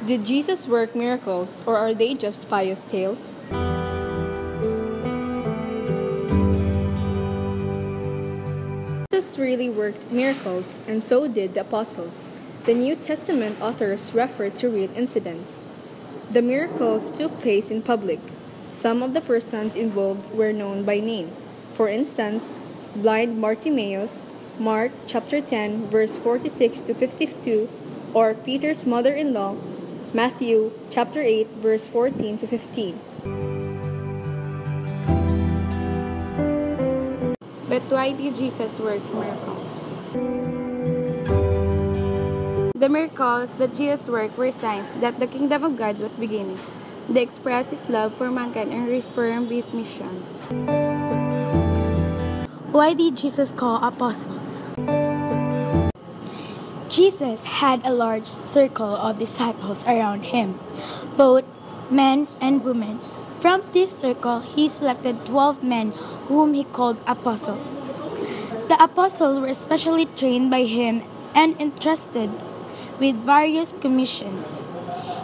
Did Jesus work miracles, or are they just pious tales? Jesus really worked miracles, and so did the apostles. The New Testament authors refer to real incidents. The miracles took place in public. Some of the persons involved were known by name. For instance, blind Bartimaeus, Mark chapter 10, verse 46 to 52, or Peter's mother-in-law, Matthew chapter 8, verse 14 to 15. But why did Jesus work miracles? The miracles that Jesus worked were signs that the kingdom of God was beginning. They expressed his love for mankind and reaffirmed his mission. Why did Jesus call apostles? Jesus had a large circle of disciples around him, both men and women. From this circle, he selected 12 men whom he called apostles. The apostles were specially trained by him and entrusted with various commissions.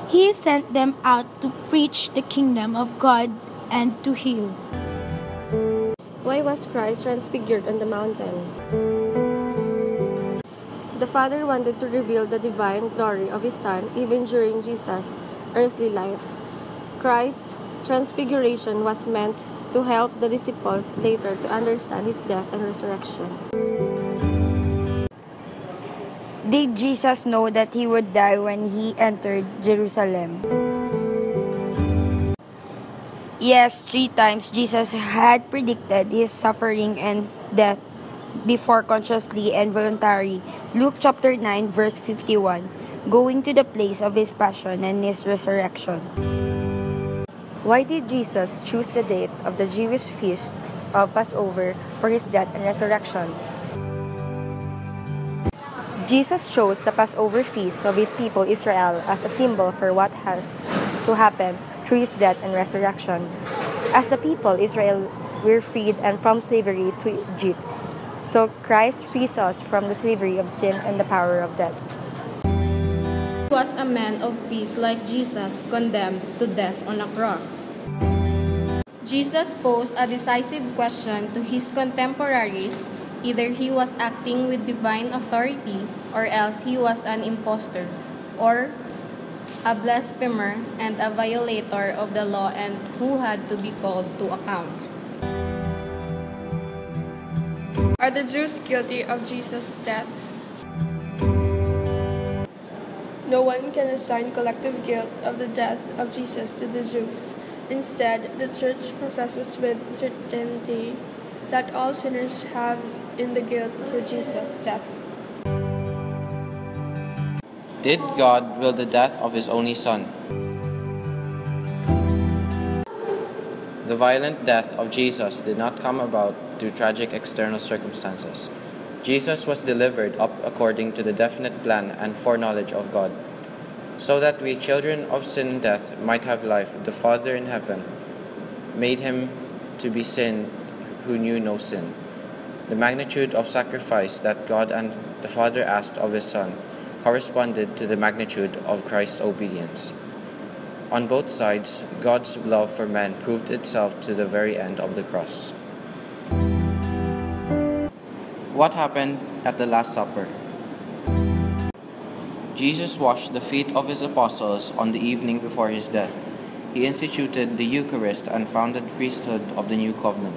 He sent them out to preach the kingdom of God and to heal. Why was Christ transfigured on the mountain? The Father wanted to reveal the divine glory of his Son even during Jesus' earthly life. Christ's transfiguration was meant to help the disciples later to understand his death and resurrection. Did Jesus know that he would die when he entered Jerusalem? Yes, 3 times Jesus had predicted his suffering and death before consciously and voluntarily. Luke chapter 9 verse 51, going to the place of his passion and his resurrection. Why did Jesus choose the date of the Jewish feast of Passover for his death and resurrection? Jesus chose the Passover feast of his people Israel as a symbol for what has to happen through his death and resurrection. As the people Israel were freed and from slavery to Egypt, so Christ frees us from the slavery of sin and the power of death. He was a man of peace like Jesus, condemned to death on a cross. Jesus posed a decisive question to his contemporaries. Either he was acting with divine authority, or else he was an impostor, or a blasphemer and a violator of the law, and who had to be called to account. Are the Jews guilty of Jesus' death? No one can assign collective guilt of the death of Jesus to the Jews. Instead, the Church professes with certainty that all sinners have in the guilt for Jesus' death. Did God will the death of his only Son? The violent death of Jesus did not come about through tragic external circumstances. Jesus was delivered up according to the definite plan and foreknowledge of God, so that we, children of sin and death, might have life. The Father in heaven made him to be sin who knew no sin. The magnitude of sacrifice that God and the Father asked of his Son corresponded to the magnitude of Christ's obedience. On both sides, God's love for man proved itself to the very end of the cross. What happened at the Last Supper? Jesus washed the feet of his apostles on the evening before his death. He instituted the Eucharist and founded the priesthood of the new covenant.